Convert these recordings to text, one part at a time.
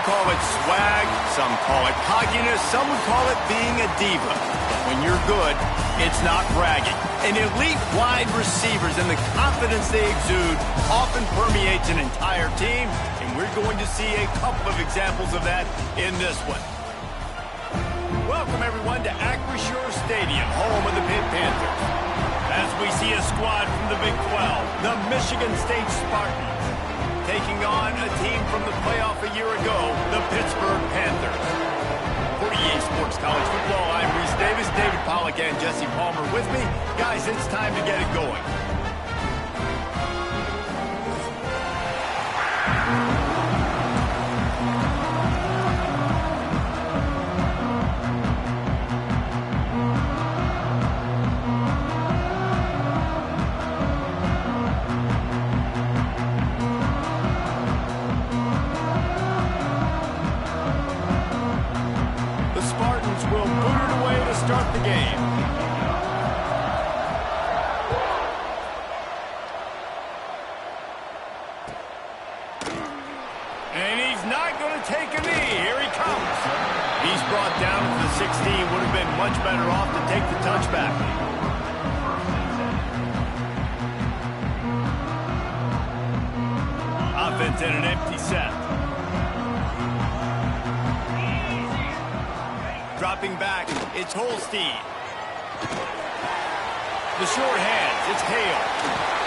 call it swag, some call it cockiness, some would call it being a diva. But when you're good, it's not bragging. And elite wide receivers and the confidence they exude often permeates an entire team, and we're going to see a couple of examples of that in this one. Welcome, everyone, to Acrisure Stadium, home of the Pitt Panthers. As we see a squad from the Big 12, the Michigan State Spartans, taking on a team from the playoff a year ago, the Pittsburgh Panthers. For EA Sports College Football, I'm Reese Davis, David Pollack, and Jesse Palmer with me. Guys, it's time to get it going. Start the game. And he's not going to take a knee. Here he comes. He's brought down to the 16. Would have been much better off to take the touchback. Offense in an empty set. Dropping back, it's Holstein. The short hands, it's Hale.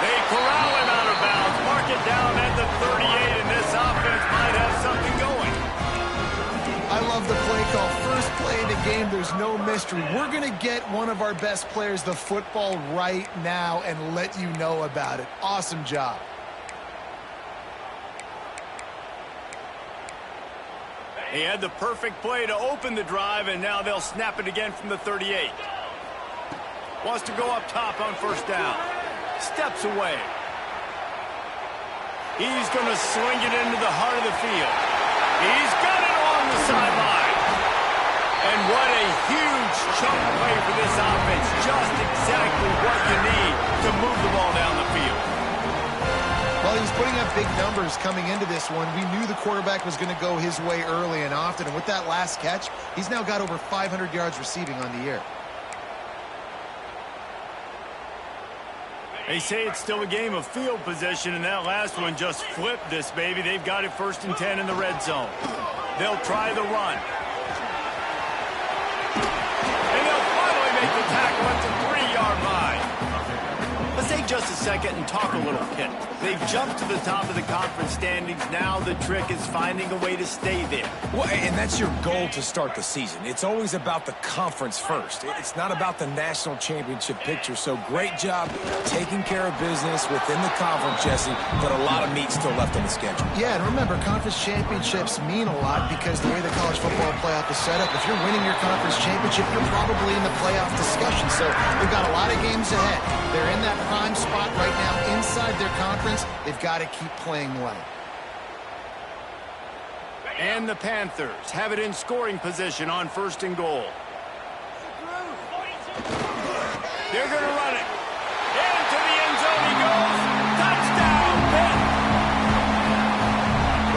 They corral him out of bounds, mark it down at the 38, and this offense might have something going. I love the play call. First play of the game, there's no mystery. We're going to get one of our best players the football right now and let you know about it. Awesome job. He had the perfect play to open the drive, and now they'll snap it again from the 38. Wants to go up top on first down. Steps away. He's going to sling it into the heart of the field. He's got it on the sideline. And what a huge chunk play for this offense. Just exactly what you need to move the ball down the field. Well, he's putting up big numbers coming into this one. We knew the quarterback was going to go his way early and often. And with that last catch, he's now got over 500 yards receiving on the year. They say it's still a game of field position, and that last one just flipped this baby. They've got it 1st and 10 in the red zone. They'll try the run. And they'll finally make the tackle at the 3-yard line. Let's take just a second and talk a little Pitt. They've jumped to the top of the conference standings. Now the trick is finding a way to stay there. Well, and that's your goal to start the season. It's always about the conference first. It's not about the national championship picture. So great job taking care of business within the conference, Jesse, but a lot of meat still left on the schedule. Yeah, and remember, conference championships mean a lot because the way the college football playoff is set up, if you're winning your conference championship, you're probably in the playoff discussion. So they've got a lot of games ahead. They're in that prime spot right now inside their conference. They've got to keep playing well. And the Panthers have it in scoring position on 1st and goal. They're going to run it. Into the end zone he goes. Touchdown, Pitt!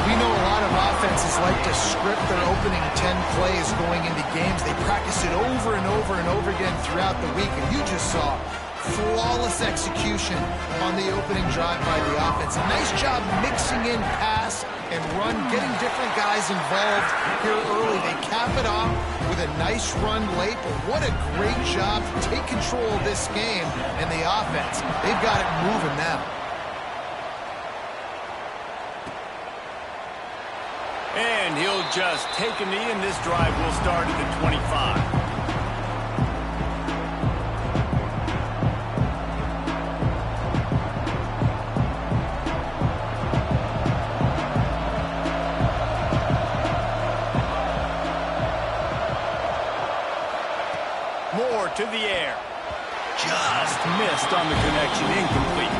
We know a lot of offenses like to script their opening 10 plays going into games. They practice it over and over and over again throughout the week, and you just saw flawless execution on the opening drive by the offense. A nice job mixing in pass and run, getting different guys involved here early. They cap it off with a nice run late, but what a great job to take control of this game and the offense. They've got it moving now. And he'll just take a knee, and this drive will start at the 25. Moore to the air. Just missed on the connection, incomplete.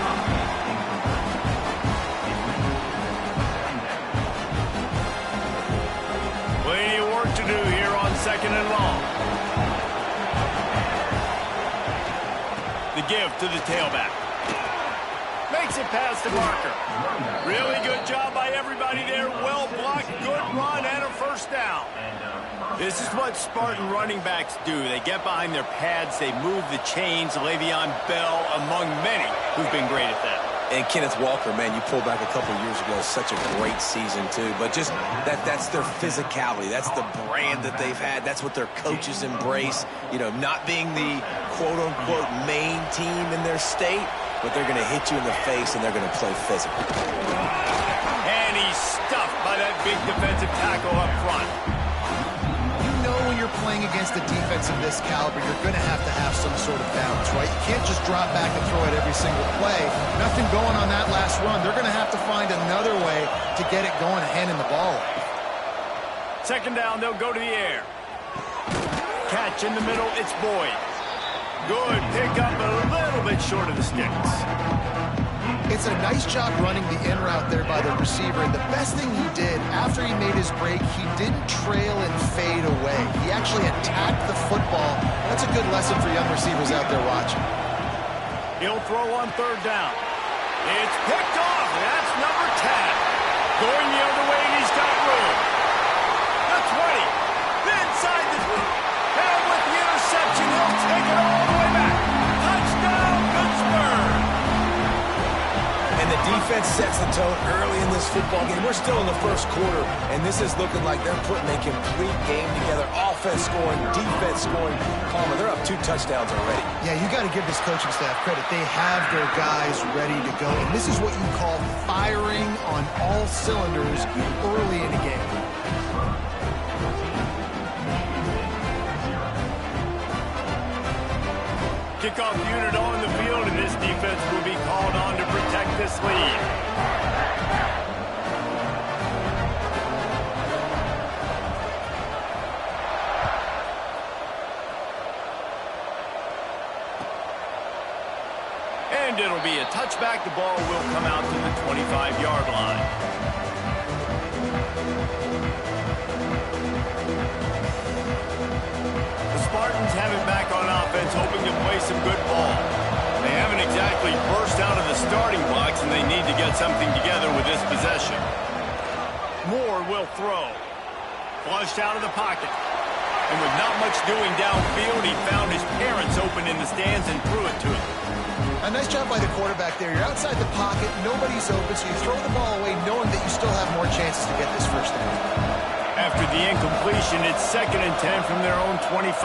Plenty of work to do here on 2nd and long. The give to the tailback. Makes it past the marker. Really good job by everybody there. Well blocked, good run, and a first down. This is what Spartan running backs do. They get behind their pads, they move the chains. Le'Veon Bell among many who've been great at that. And Kenneth Walker, man, you pulled back a couple years ago, such a great season, too. But just that's their physicality. That's the brand that they've had. That's what their coaches embrace. You know, not being the quote-unquote main team in their state, but they're going to hit you in the face, and they're going to play physical. And he's stuffed by that big defensive tackle up front. When you're playing against a defense of this caliber, you're going to have some sort of balance, right? You can't just drop back and throw it every single play. Nothing going on that last run. They're going to have to find another way to get it going and handing the ball off. Second down, they'll go to the air. Catch in the middle, it's Boyd. Good pick up, a little bit short of the sticks. It's a nice job running the in route there by the receiver, and the best thing he did after he made his break, he didn't trail and fade away. He actually attacked the football. That's a good lesson for young receivers out there watching. He'll throw on third down. It's picked off. That's number 10. Going the other way, and he's got room. The 20. Inside the... And with the interception, he'll take it all the way back. Touchdown, Pittsburgh. And the defense sets the tone early in this football game. We're still in the first quarter, and this is looking like they're putting a complete game together. Offense scoring, defense scoring. Palmer, they're up 2 touchdowns already. Yeah, you got to give this coaching staff credit. They have their guys ready to go, and this is what you call firing on all cylinders early in the game. Kickoff unit on the field, and this defense will be called on to protect this lead. And it'll be a touchback. The ball will come out to the 25-yard line. Spartans have it back on offense, hoping to play some good ball. They haven't exactly burst out of the starting blocks, and they need to get something together with this possession. Moore will throw. Flushed out of the pocket. And with not much doing downfield, he found his parents open in the stands and threw it to him. A nice job by the quarterback there. You're outside the pocket, nobody's open, so you throw the ball away knowing that you still have more chances to get this first down. After the incompletion, it's 2nd and 10 from their own 25.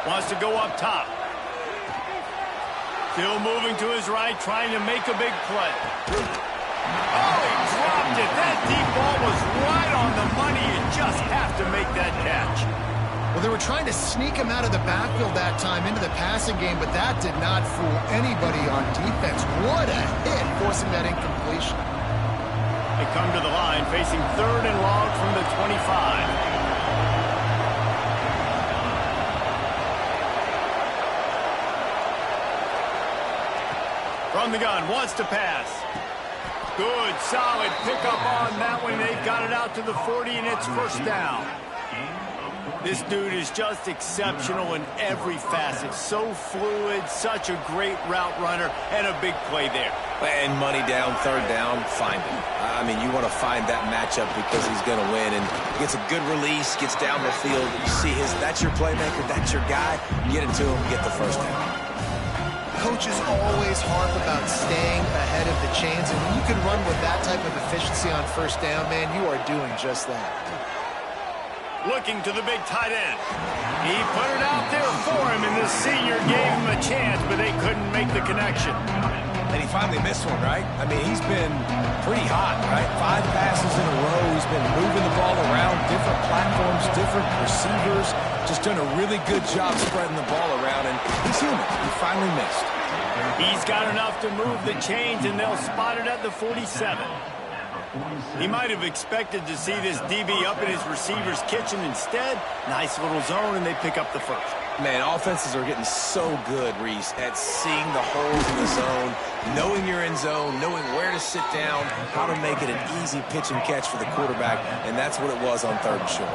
Wants to go up top. Still moving to his right, trying to make a big play. Oh, he dropped it. That deep ball was right on the money. You just have to make that catch. Well, they were trying to sneak him out of the backfield that time into the passing game, but that did not fool anybody on defense. What a hit, forcing that incompletion. They come to the line, facing 3rd and long from the 25. From the gun, wants to pass. Good, solid pickup on that one. They've got it out to the 40, and it's first down. This dude is just exceptional in every facet. So fluid, such a great route runner, and a big play there. And money down, 3rd down, find him. I mean, you want to find that matchup because he's going to win. And gets a good release, gets down the field. You see that's your playmaker, that's your guy. Get it to him, get the first down. Coaches always harp about staying ahead of the chains, and when you can run with that type of efficiency on first down, man, you are doing just that. Looking to the big tight end. He put it out there for him, and the senior gave him a chance, but they couldn't make the connection. And he finally missed one, right? I mean, he's been pretty hot, right? 5 passes in a row. He's been moving the ball around, different platforms, different receivers. Just done a really good job spreading the ball around, and he's human. He finally missed. He's got enough to move the chains, and they'll spot it at the 47. He might have expected to see this DB up in his receiver's kitchen. Instead, nice little zone, and they pick up the first. Man, offenses are getting so good, Reese, at seeing the holes in the zone, knowing you're in zone, knowing where to sit down, how to make it an easy pitch and catch for the quarterback, and that's what it was on 3rd and short.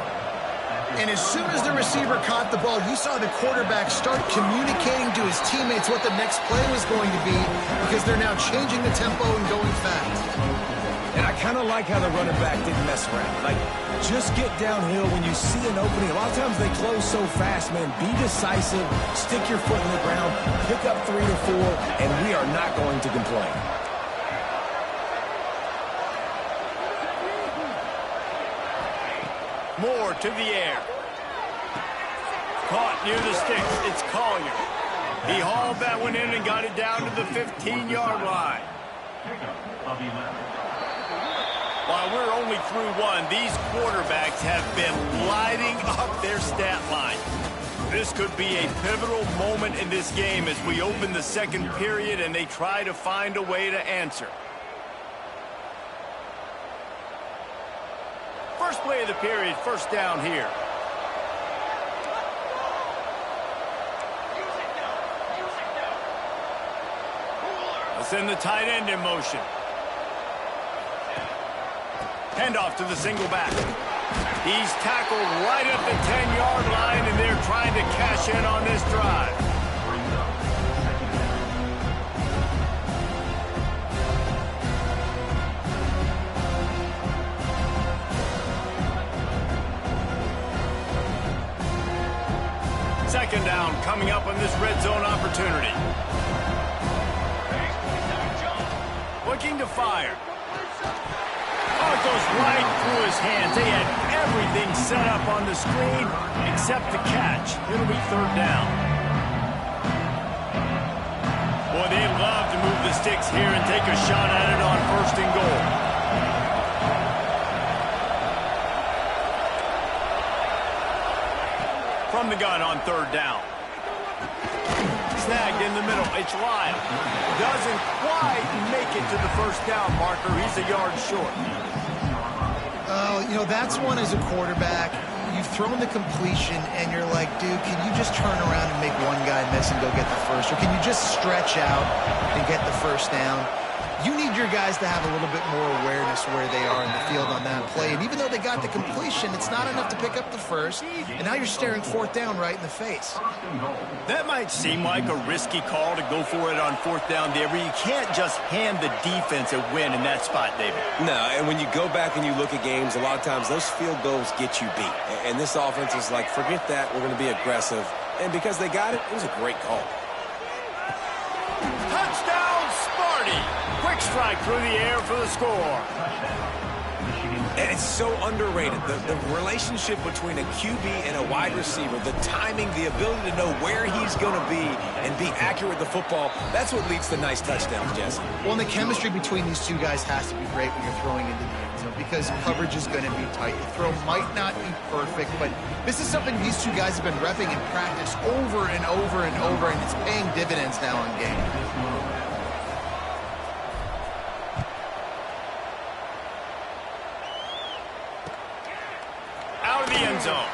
And as soon as the receiver caught the ball, you saw the quarterback start communicating to his teammates what the next play was going to be because they're now changing the tempo and going fast. And I kind of like how the running back didn't mess around. Like, just get downhill when you see an opening. A lot of times they close so fast, man. Be decisive, stick your foot in the ground, pick up 3 to 4, and we are not going to complain. Moore to the air. Caught near the sticks. It's Collier. He hauled that one in and got it down to the 15-yard line. While we're only through one, these quarterbacks have been lighting up their stat line. This could be a pivotal moment in this game as we open the second period and they try to find a way to answer. First play of the period, first down here. Let's send the tight end in motion. Handoff to the single back. He's tackled right at the 10-yard line, and they're trying to cash in on this drive. Second down coming up on this red zone opportunity. Looking to fire. Oh, it goes right through his hands. They had everything set up on the screen except the catch. It'll be third down. Boy, they'd love to move the sticks here and take a shot at it on first and goal. From the gun on third down. Snagged in the middle. It's Lyle. Doesn't quite make it to the first down marker. He's a yard short. You know, that's one as a quarterback. You've thrown the completion, and you're like, dude, can you just turn around and make one guy miss and go get the first? Or can you just stretch out and get the first down? You need your guys to have a little bit more awareness where they are in the field on that play. And even though they got the completion, it's not enough to pick up the first. And now you're staring fourth down right in the face. That might seem like a risky call to go for it on fourth down there, but you can't just hand the defense a win in that spot, David. No, and when you go back and you look at games, a lot of times those field goals get you beat. And this offense is like, forget that, we're going to be aggressive. And because they got it, it was a great call. Touchdown, Sparty! Quick strike through the air for the score. And it's so underrated. The relationship between a QB and a wide receiver, the timing, the ability to know where he's going to be and be accurate with the football, that's what leads to nice touchdowns, Jesse. Well, and the chemistry between these two guys has to be great when you're throwing into the end zone because coverage is going to be tight. The throw might not be perfect, but this is something these two guys have been repping in practice over and over and over, and it's paying dividends now in game. Out of the end zone.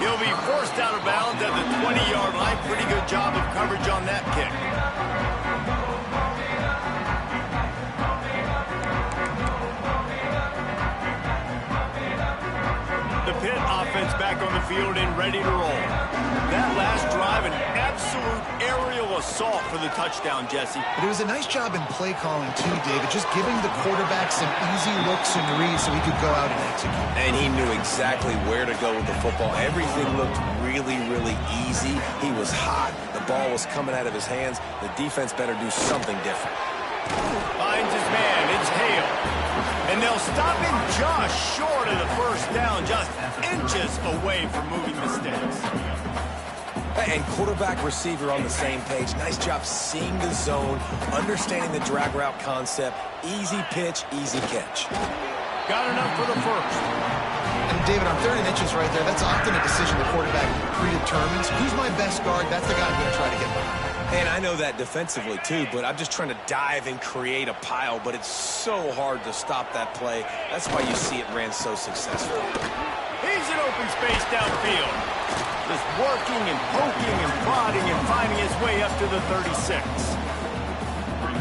He'll be forced out of bounds at the 20-yard line. Pretty good job of coverage on that kick. The Pitt offense back on the field and ready to roll. That last drive, an absolute aerial assault for the touchdown, Jesse. But it was a nice job in play calling too, David, just giving the quarterback some easy looks and reads so he could go out and execute. And he knew exactly where to go with the football. Everything looked really, really easy. He was hot. The ball was coming out of his hands. The defense better do something different. Finds his man. It's Hale. And they'll stop him just short of the first down, just inches away from moving the sticks. And quarterback receiver on the same page. Nice job seeing the zone, understanding the drag route concept. Easy pitch, easy catch. Got enough for the first. And David, on 3rd and inches right there, that's often a decision the quarterback predetermines. Who's my best guard? That's the guy I'm going to try to get behind. And I know that defensively, too, but I'm just trying to dive and create a pile, but it's so hard to stop that play. That's why you see it ran so successfully. He's in open space downfield. Just working and poking and prodding and finding his way up to the 36.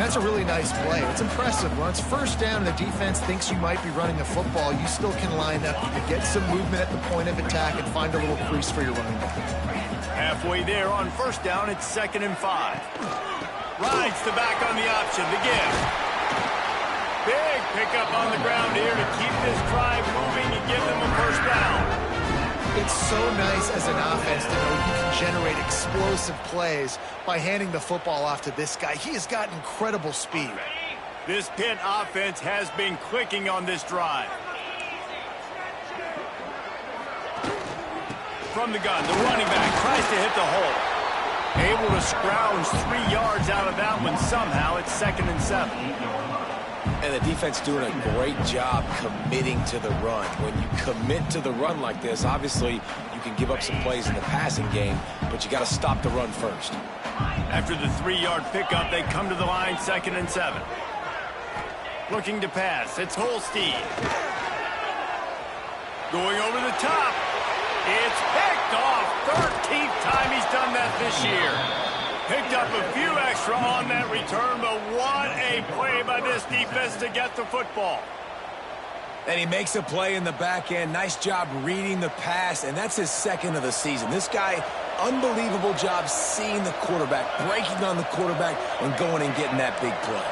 And that's a really nice play. It's impressive. When it's first down and the defense thinks you might be running the football, you still can line up. You can get some movement at the point of attack and find a little crease for your running back. Halfway there on first down, it's 2nd and 5. Rides the back on the option, the give. Big pickup on the ground here to keep this drive moving and give them a first down. It's so nice as an offense to know you can generate explosive plays by handing the football off to this guy. He has got incredible speed. This Pitt offense has been clicking on this drive. From the gun, the running back tries to hit the hole. Able to scrounge 3 yards out of that one somehow. It's 2nd and 7. And the defense doing a great job committing to the run. When you commit to the run like this, obviously you can give up some plays in the passing game, but you got to stop the run first. After the 3-yard pickup, they come to the line, 2nd and 7. Looking to pass, it's Holstein. Going over the top. It's picked off. 13th time he's done that this year. Picked up a few extra on that return, but what a play by this defense to get the football. And he makes a play in the back end. Nice job reading the pass, and that's his 2nd of the season. This guy, unbelievable job seeing the quarterback, breaking on the quarterback, and going and getting that big play.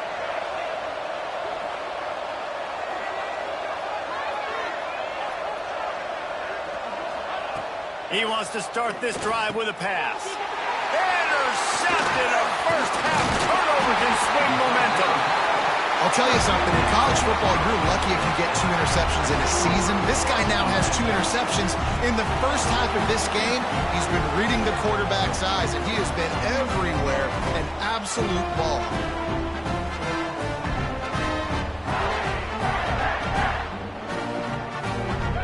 He wants to start this drive with a pass. Intercepted. A first-half turnover can swing momentum. I'll tell you something. In college football, you're lucky if you get 2 interceptions in a season. This guy now has 2 interceptions in the first half of this game. He's been reading the quarterback's eyes, and he has been everywhere. An absolute ball.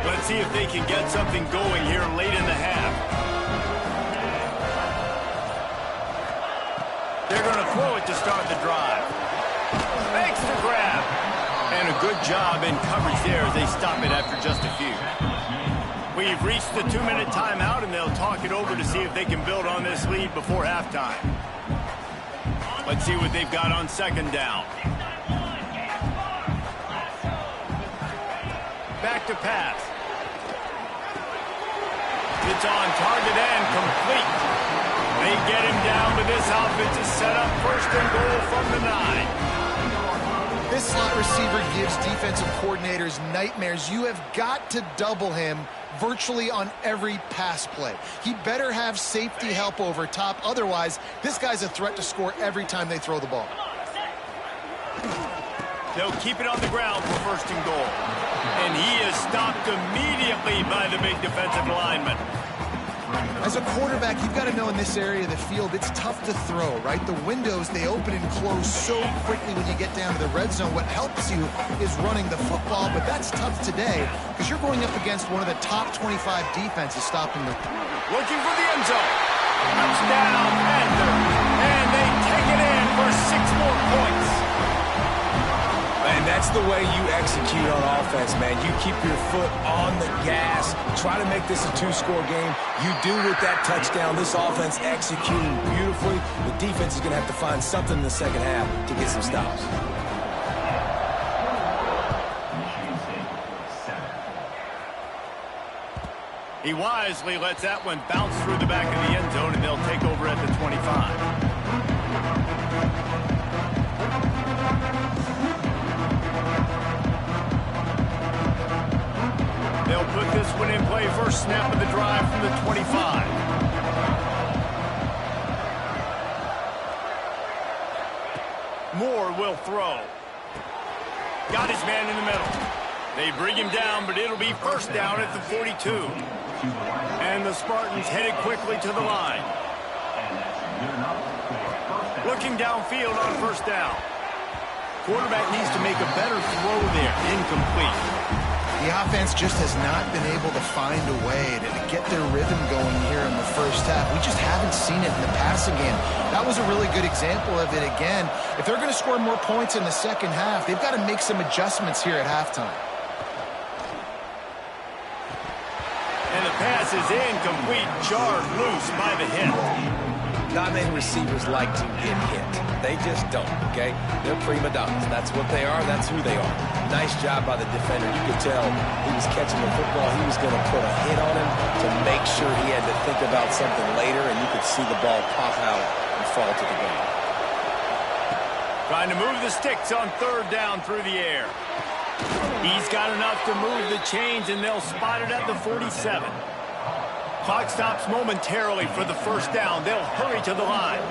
Let's see if they can get something going here late in the half. They're going to throw it to start the drive. Makes the grab. And a good job in coverage there as they stop it after just a few. We've reached the 2-minute timeout, and they'll talk it over to see if they can build on this lead before halftime. Let's see what they've got on 2nd down. Back to pass. It's on target and complete. They get him down, but this offense is set up 1st and goal from the 9. This slot receiver gives defensive coordinators nightmares. You have got to double him virtually on every pass play. He better have safety help over top. Otherwise, this guy's a threat to score every time they throw the ball. They'll keep it on the ground for 1st and goal. And he is stopped immediately by the big defensive lineman. As a quarterback, you've got to know in this area of the field, it's tough to throw, right? The windows, they open and close so quickly when you get down to the red zone. What helps you is running the football, but that's tough today because you're going up against one of the top 25 defenses stopping the... Looking for the end zone. Touchdown, Panthers. And they take it in for 6 more points. And that's the way you execute on offense, man. You keep your foot on the gas. Try to make this a 2-score game. You do with that touchdown. This offense executing beautifully. The defense is going to have to find something in the second half to get some stops. He wisely lets that one bounce through the back of the end zone, and they'll take over at the 25. They'll put this one in play. First snap of the drive from the 25. Moore will throw. Got his man in the middle. They bring him down, but it'll be first down at the 42. And the Spartans headed quickly to the line. Looking downfield on first down. Quarterback needs to make a better throw there. Incomplete. The offense just has not been able to find a way to get their rhythm going here in the first half. We just haven't seen it in the passing game. That was a really good example of it again. If they're going to score more points in the second half, they've got to make some adjustments here at halftime. And the pass is incomplete, jarred loose by the hit. Not many receivers like to get hit. They just don't, okay? They're prima donnas. That's what they are. That's who they are. Nice job by the defender. You could tell he was catching the football. He was going to put a hit on him to make sure he had to think about something later, and you could see the ball pop out and fall to the ground. Trying to move the sticks on third down through the air. He's got enough to move the chains, and they'll spot it at the 47. Clock stops momentarily for the first down. They'll hurry to the line.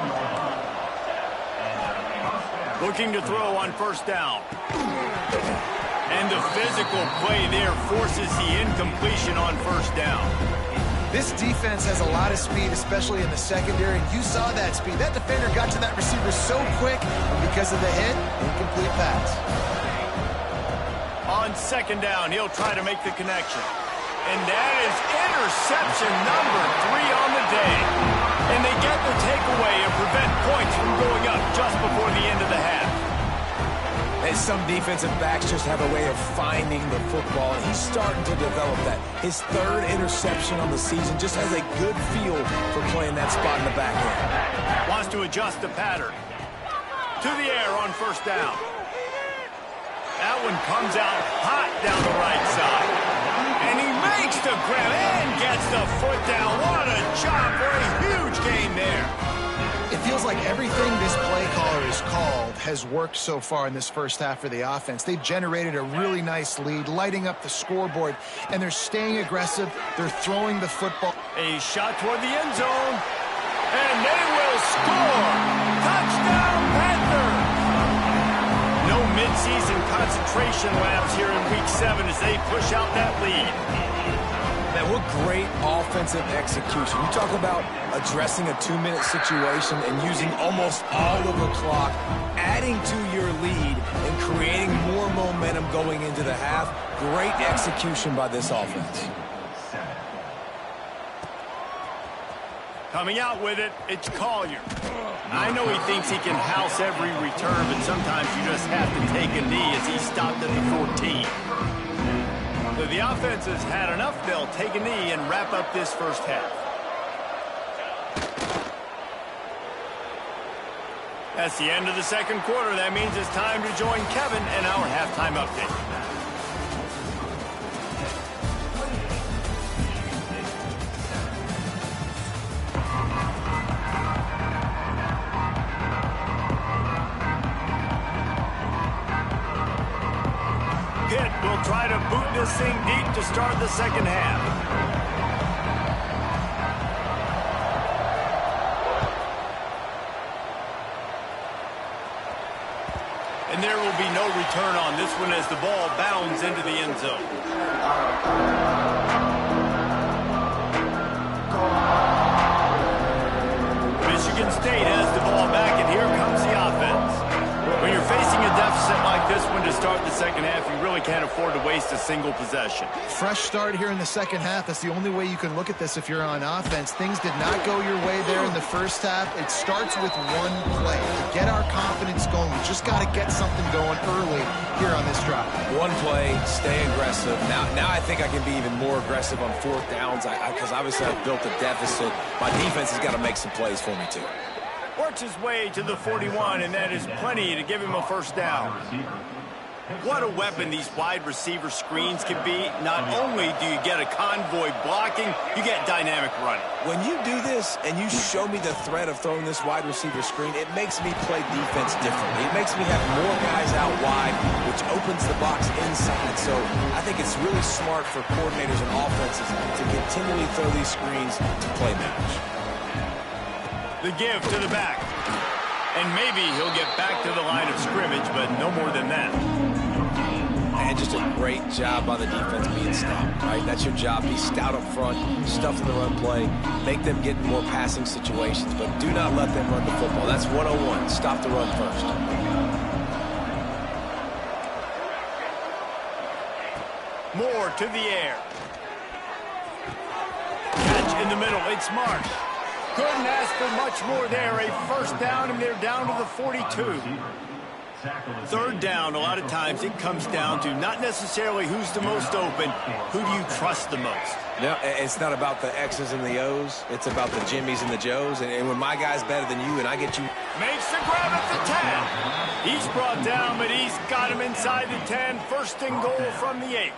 Looking to throw on first down. And the physical play there forces the incompletion on first down. This defense has a lot of speed, especially in the secondary, and you saw that speed. That defender got to that receiver so quick, and because of the hit, incomplete pass. On second down, he'll try to make the connection. And that is interception number 3 on the day. And they get the takeaway and prevent points from going up just before the end of the half. And some defensive backs just have a way of finding the football, and he's starting to develop that. His third interception on the season, just has a good feel for playing that spot in the back end. Wants to adjust the pattern. To the air on first down. That one comes out hot down the right side. And he makes the grab and gets the foot down. What a job for a huge gain there. It feels like everything this play caller has called has worked so far in this first half for the offense. They've generated a really nice lead, lighting up the scoreboard, and they're staying aggressive. They're throwing the football. A shot toward the end zone, and they will score. Touchdown, Panthers! No midseason concentration laps here in Week 7 as they push out that lead. Man, what great offensive execution. You talk about addressing a 2-minute situation and using almost all of the clock, adding to your lead and creating more momentum going into the half. Great execution by this offense. Coming out with it, it's Collier. I know he thinks he can house every return, but sometimes you just have to take a knee as he stopped at the 14. So the offense has had enough. They'll take a knee and wrap up this first half. That's the end of the second quarter. That means it's time to join Kevin and our halftime update. Pitt will try to boot this thing deep to start the second half. And there will be no return on this one as the ball bounds into the end zone. Michigan State has the ball back, and here comes the offense. When you're facing a deficit like this one to start the second half, you really can't afford to waste a single possession. Fresh start here in the second half. That's the only way you can look at this if you're on offense. Things did not go your way there in the first half. It starts with one play. To get our confidence going, we just got to get something going early here on this drive. One play, stay aggressive. Now I think I can be even more aggressive on fourth downs because obviously I've built a deficit. My defense has got to make some plays for me too. Works his way to the 41, and that is plenty to give him a first down. What a weapon these wide receiver screens can be. Not only do you get a convoy blocking, you get dynamic running. When you do this and you show me the threat of throwing this wide receiver screen, it makes me play defense differently. It makes me have more guys out wide, which opens the box inside. So I think it's really smart for coordinators and offenses to continually throw these screens to play match. The give to the back. And maybe he'll get back to the line of scrimmage, but no more than that. And just a great job by the defense being stout, right? That's your job. Be stout up front, stuff in the run play, make them get in more passing situations, but do not let them run the football. That's 101. Stop the run first. Moore to the air. Catch in the middle. It's Marsh. Couldn't ask for much more there. A first down, and they're down to the 42. Third down, a lot of times it comes down to not necessarily who's the most open, who do you trust the most? No, it's not about the X's and the O's. It's about the Jimmies and the Joes. And when my guy's better than you and I get you... Makes the grab at the 10. He's brought down, but he's got him inside the 10. First and goal from the 8.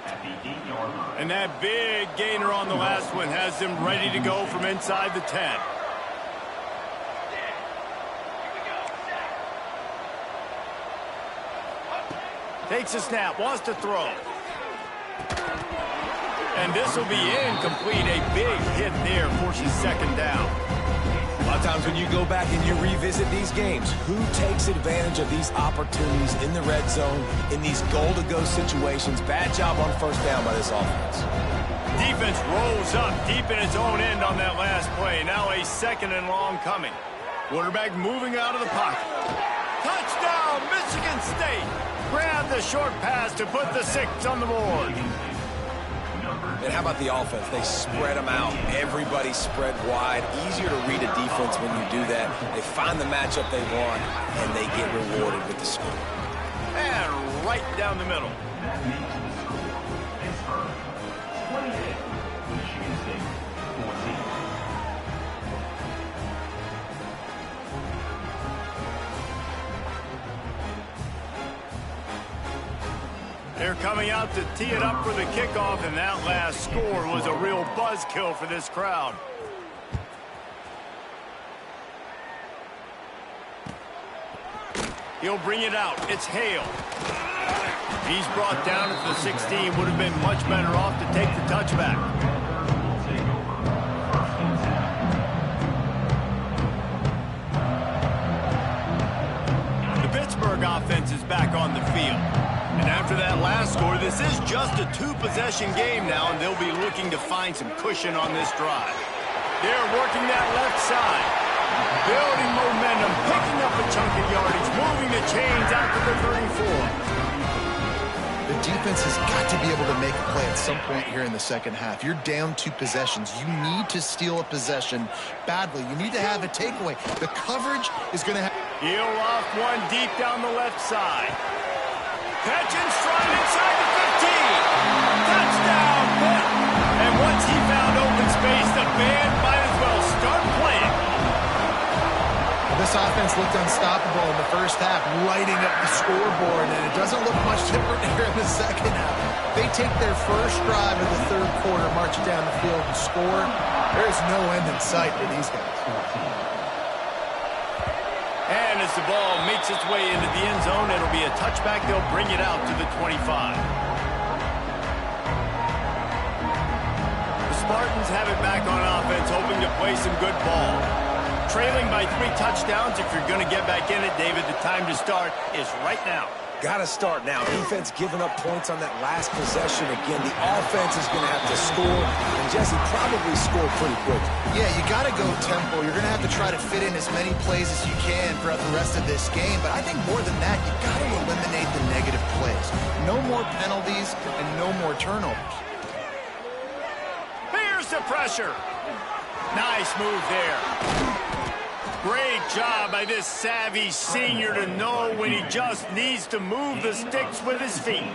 And that big gainer on the last one has him ready to go from inside the 10. Takes a snap, wants to throw. And this will be incomplete. A big hit there, forces second down. A lot of times when you go back and you revisit these games, who takes advantage of these opportunities in the red zone, in these goal-to-go situations? Bad job on first down by this offense. Defense rolls up deep in its own end on that last play. Now a second and long coming. Quarterback moving out of the pocket. Touchdown, Michigan State. Grab the short pass to put the 6 on the board. And how about the offense? They spread them out. Everybody spread wide. Easier to read a defense when you do that. They find the matchup they want, and they get rewarded with the score. And right down the middle. They're coming out to tee it up for the kickoff, and that last score was a real buzzkill for this crowd. He'll bring it out. It's Hale. He's brought down at the 16. Would have been much better off to take the touchback. The Pittsburgh offense is back on the field. And after that last score, this is just a 2-possession game now, and they'll be looking to find some cushion on this drive. They're working that left side. Building momentum, picking up a chunk of yardage, moving the chains out to the 34. The defense has got to be able to make a play at some point here in the second half. You're down 2 possessions. You need to steal a possession badly. You need to have a takeaway. The coverage is going to have... He'll off one deep down the left side. Catch and stride inside the 15. Touchdown, Pitt. And once he found open space, the band might as well start playing. This offense looked unstoppable in the first half, lighting up the scoreboard, and it doesn't look much different here in the second half. They take their first drive of the third quarter, march down the field and score. There's no end in sight for these guys. And as the ball makes its way into the end zone, it'll be a touchback. They'll bring it out to the 25. The Spartans have it back on offense, hoping to play some good ball. Trailing by 3 touchdowns. If you're going to get back in it, David, the time to start is right now. Got to start now. Defense giving up points on that last possession. Again, the offense is going to have to score, and Jesse probably scored pretty quick. Yeah, you got to go tempo. You're going to have to try to fit in as many plays as you can throughout the rest of this game, but I think more than that, you got to eliminate the negative plays. No more penalties and no more turnovers. Here's the pressure. Nice move there. Great job by this savvy senior to know when he just needs to move the sticks with his feet.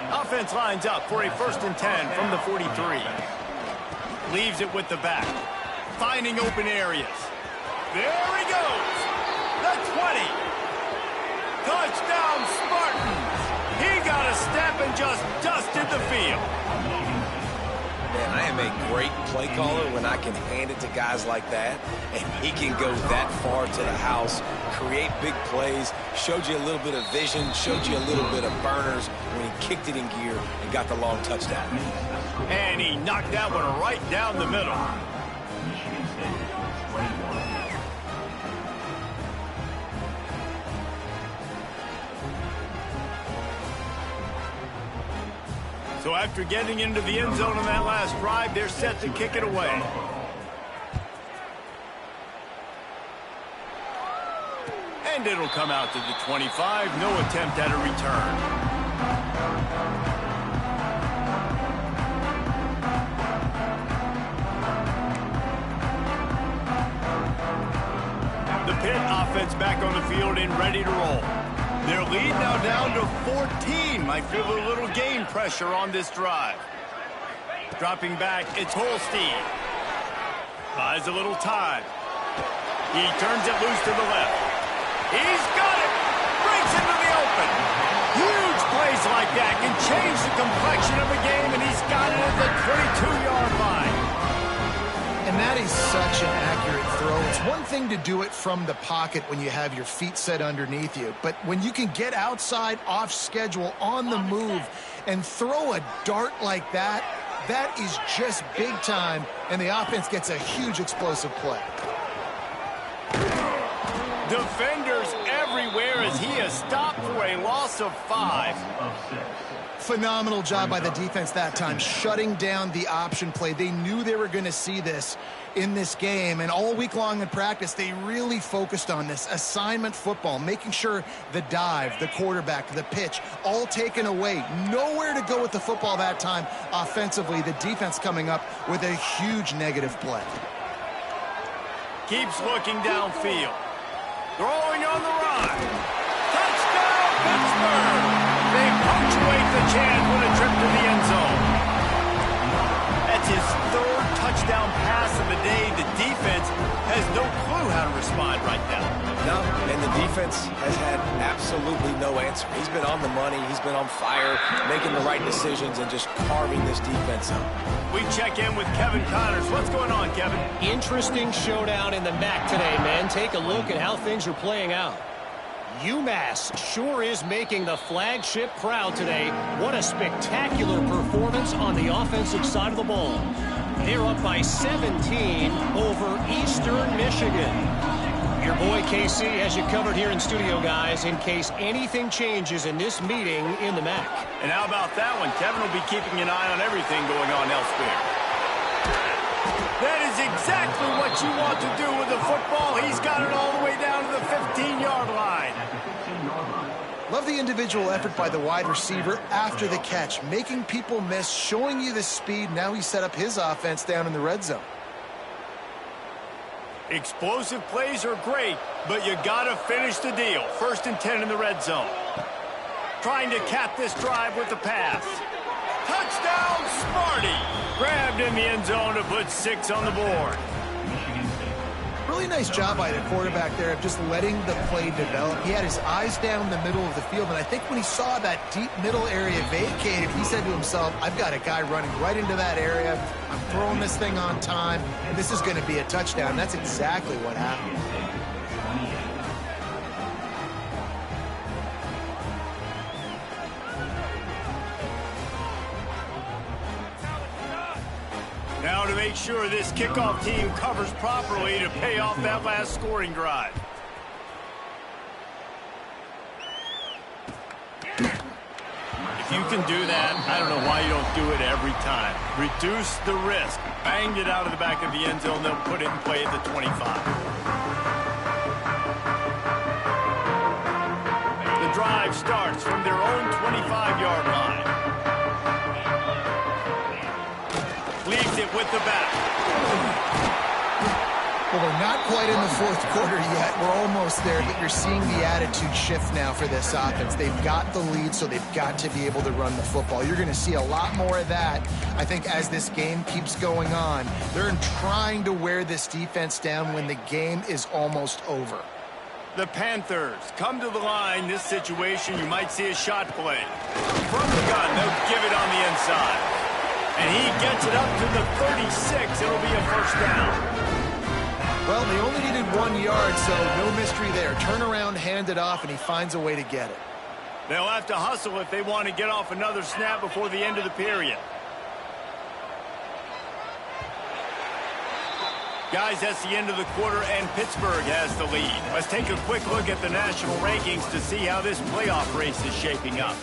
Offense lines up for a 1st and 10 from the 43. Leaves it with the back. Finding open areas. There he goes. The 20. Touchdown Spartans. He got a step and just dusted the field. Man, I am a great play caller when I can hand it to guys like that, and he can go that far to the house, create big plays, showed you a little bit of vision, showed you a little bit of burners when he kicked it in gear and got the long touchdown. And he knocked that one right down the middle. So after getting into the end zone on that last drive, they're set to kick it away. And it'll come out to the 25. No attempt at a return. The Pitt offense back on the field and ready to roll. Their lead now down to 14. Might feel a little game pressure on this drive. Dropping back, it's Holstein. Buys a little time. He turns it loose to the left. He's got it! Breaks into the open. Huge plays like that can change the complexion of a game, and he's got it at the 22-yard line. And that is such an accurate throw. It's one thing to do it from the pocket when you have your feet set underneath you, but when you can get outside, off schedule, on the move, and throw a dart like that, that is just big time, and the offense gets a huge explosive play. Defenders everywhere as he is stopped for a loss of 5. Phenomenal job by the defense that time, shutting down the option play. They knew they were going to see this in this game, and all week long in practice, they really focused on this assignment football, making sure the dive, the quarterback, the pitch, all taken away. Nowhere to go with the football that time offensively. The defense coming up with a huge negative play. Keeps looking downfield. Throwing on the run. Touchdown, Pittsburgh! They punctuate the chance with a trip to the end zone. That's his 3rd touchdown pass of the day. The defense has no clue how to respond right now. No, and the defense has had absolutely no answer. He's been on the money. He's been on fire, making the right decisions and just carving this defense up. We check in with Kevin Connors. What's going on, Kevin? Interesting showdown in the MAC today, man. Take a look at how things are playing out. UMass sure is making the flagship proud today. What a spectacular performance on the offensive side of the ball. They're up by 17 over Eastern Michigan. Your boy KC has you covered here in studio, guys, in case anything changes in this meeting in the MAC. And how about that one? Kevin will be keeping an eye on everything going on elsewhere. That is exactly what you want to do with the football. He's got it all the way down to the 15-yard line. Love the individual effort by the wide receiver after the catch, making people miss, showing you the speed. Now he set up his offense down in the red zone. Explosive plays are great, but you got to finish the deal. 1st and 10 in the red zone. Trying to cap this drive with the pass. Touchdown, Smarty! Grabbed in the end zone to put 6 on the board. Really nice job by the quarterback there of just letting the play develop. He had his eyes down the middle of the field, and I think when he saw that deep middle area vacated, he said to himself, I've got a guy running right into that area. I'm throwing this thing on time, and this is going to be a touchdown. And that's exactly what happened. Now to make sure this kickoff team covers properly to pay off that last scoring drive. If you can do that, I don't know why you don't do it every time. Reduce the risk. Banged it out of the back of the end zone. They'll put it in play at the 25. The drive starts from their own 25-yard line. Leaves it with the back. Well, we're not quite in the 4th quarter yet. We're almost there, but you're seeing the attitude shift now for this offense. They've got the lead, so they've got to be able to run the football. You're going to see a lot more of that, I think, as this game keeps going on. They're trying to wear this defense down when the game is almost over. The Panthers come to the line. This situation, you might see a shot play. From the gun, they'll give it on the inside. And he gets it up to the 36. It'll be a 1st down. Well, they only needed 1 yard, so no mystery there. Turn around, hand it off, and he finds a way to get it. They'll have to hustle if they want to get off another snap before the end of the period. Guys, that's the end of the quarter, and Pittsburgh has the lead. Let's take a quick look at the national rankings to see how this playoff race is shaping up.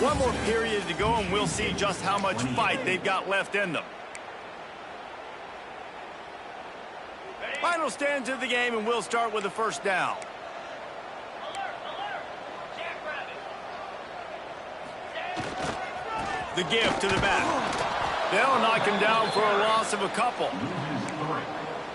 One more period to go, and we'll see just how much fight they've got left in them. Final stands of the game, and we'll start with the 1st down. The give to the back. They'll knock him down for a loss of a couple.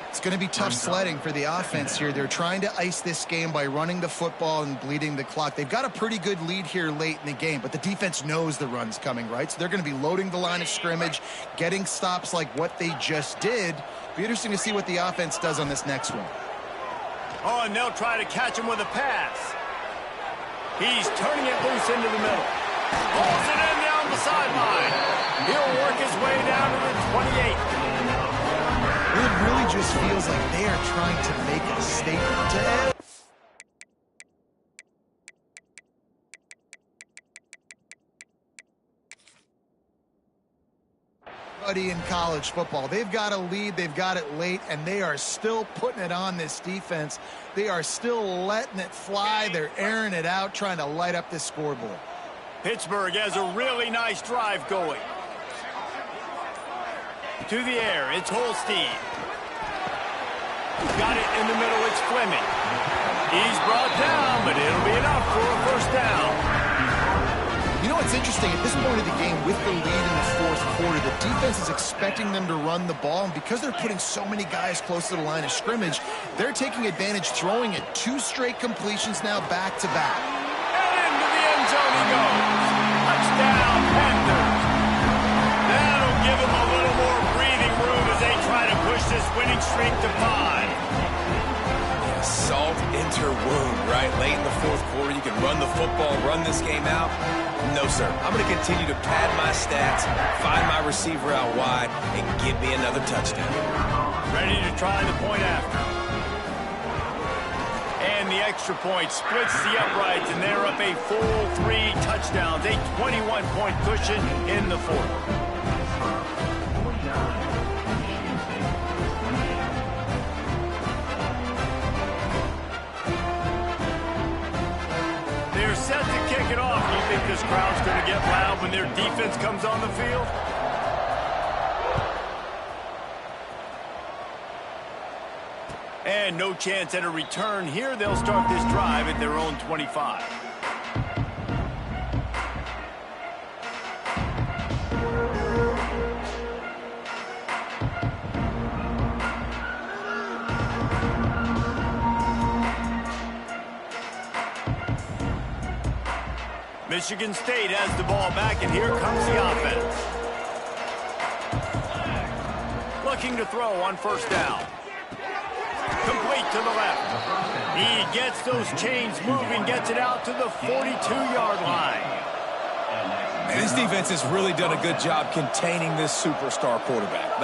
It's going to be tough sledding for the offense here. They're trying to ice this game by running the football and bleeding the clock. They've got a pretty good lead here late in the game, but the defense knows the run's coming, right? So they're going to be loading the line of scrimmage, getting stops like what they just did. Be interesting to see what the offense does on this next one. Oh, and they'll try to catch him with a pass. He's turning it loose into the middle. Pulls it in down the sideline. He'll work his way down to the 28. It really just feels like they are trying to make a statement to everybody in college football. They've got a lead, they've got it late, and they are still putting it on this defense. They are still letting it fly. They're airing it out, trying to light up this scoreboard. Pittsburgh has a really nice drive going. To the air, it's Holstein. Got it in the middle, it's Fleming. He's brought down, but it'll be enough for a first down. You know what's interesting? At this point of the game, with the lead in the fourth quarter, the defense is expecting them to run the ball, and because they're putting so many guys close to the line of scrimmage, they're taking advantage, throwing it 2 straight completions now back-to-back. And into the end zone he goes. Touchdown, Panthers. That'll give them a little more breathing room as they try to push this winning streak to 5. Yeah, salt into wound, right? Late in the fourth quarter, you can run the football, run this game out. No, sir. I'm going to continue to pad my stats, find my receiver out wide, and give me another touchdown. Ready to try the point after. And the extra point splits the uprights, and they're up a full 3 touchdowns, a 21-point cushion in the fourth. They're set to kick it off. Do you think this crowd's going to get loud when their defense comes on the field? And no chance at a return here. They'll start this drive at their own 25. Michigan State has the ball back, and here comes the offense. Looking to throw on first down. Complete to the left. He gets those chains moving, gets it out to the 42-yard line. Man, this defense has really done a good job containing this superstar quarterback.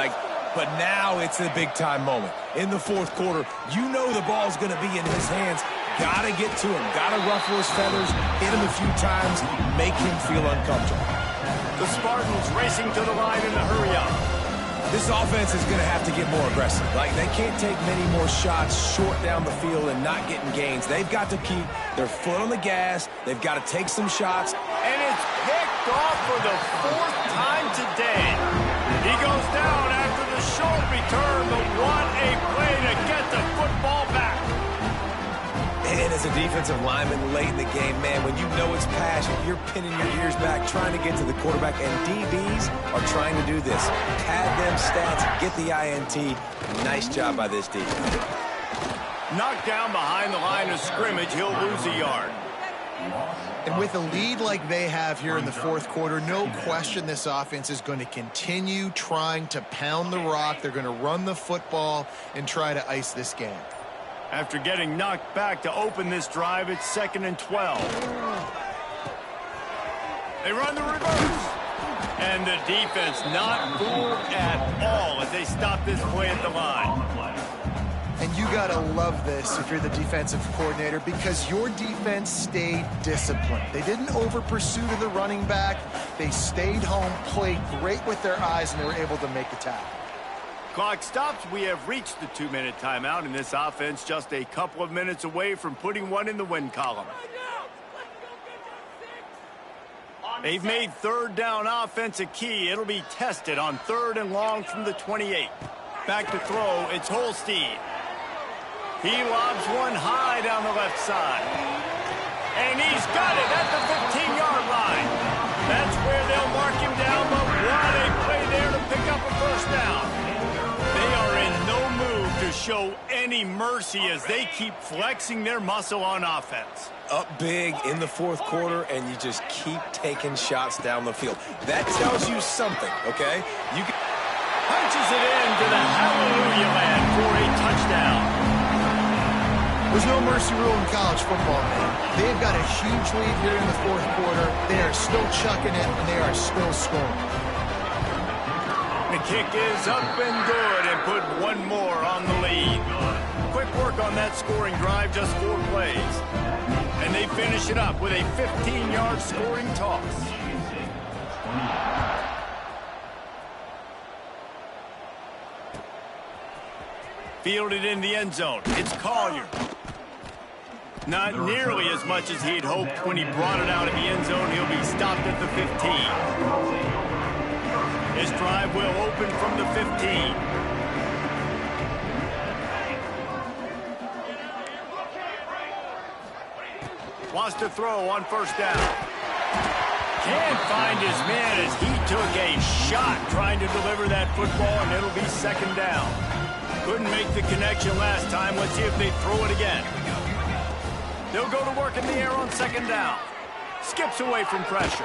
But now it's a big-time moment. In the fourth quarter, you know the ball's going to be in his hands. Gotta get to him. Gotta ruffle his feathers, hit him a few times, make him feel uncomfortable. The Spartans racing to the line in the hurry-up. This offense is going to have to get more aggressive. They can't take many more shots short down the field and not getting gains. They've got to keep their foot on the gas. They've got to take some shots. And it's picked off for the 4th time today. He goes down after the short return, but what a play to get the football back. And as a defensive lineman late in the game, man, when you know it's passion, you're pinning your ears back, trying to get to the quarterback, and DBs are trying to do this. Pad them stats, get the INT. Nice job by this defense. Knocked down behind the line of scrimmage, he'll lose a yard. And with a lead like they have here in the fourth quarter, no question this offense is going to continue trying to pound the rock. They're going to run the football and try to ice this game. After getting knocked back to open this drive, it's 2nd and 12. They run the reverse. And the defense not fooled at all as they stop this play at the line. And you got to love this if you're the defensive coordinator, because your defense stayed disciplined. They didn't over-pursue to the running back. They stayed home, played great with their eyes, and they were able to make the tackle. Clock stops. We have reached the 2-minute timeout, and this offense just a couple of minutes away from putting one in the win column. They've made 3rd down offense a key. It'll be tested on 3rd and long from the 28. Back to throw, it's Holstein. He lobs one high down the left side. And he's got it at the 15-yard line. That's where they'll mark him down, but what a play there to pick up a first down. They are in no mood to show any mercy as they keep flexing their muscle on offense. Up big in the fourth quarter, and you just keep taking shots down the field. That tells you something, okay? You can... Punches it into the hallelujah land for a touchdown. There's no mercy rule in college football, man. They've got a huge lead here in the fourth quarter. They are still chucking it, and they are still scoring. The kick is up and good and put one more on the lead. Quick work on that scoring drive, just 4 plays. And they finish it up with a 15-yard scoring toss. Fielded in the end zone. It's Collier. Not nearly as much as he'd hoped when he brought it out in the end zone. He'll be stopped at the 15. His drive will open from the 15. Wants to throw on first down. Can't find his man as he took a shot trying to deliver that football, and it'll be second down. Couldn't make the connection last time. Let's see if they throw it again. They'll go to work in the air on second down. Skips away from pressure.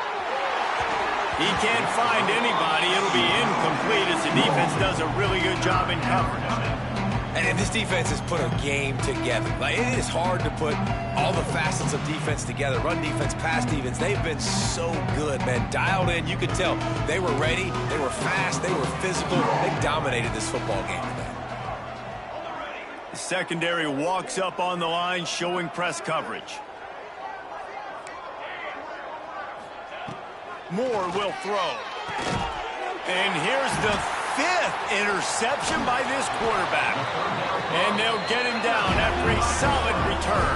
He can't find anybody. It'll be incomplete as the defense does a really good job in coverage. And this defense has put a game together. Like, it is hard to put all the facets of defense together. Run defense, pass defense. They've been so good, man. Dialed in. You could tell they were ready. They were fast. They were physical. They dominated this football game today. The secondary walks up on the line, showing press coverage. Moore will throw. And here's the 5th interception by this quarterback. And they'll get him down after a solid return.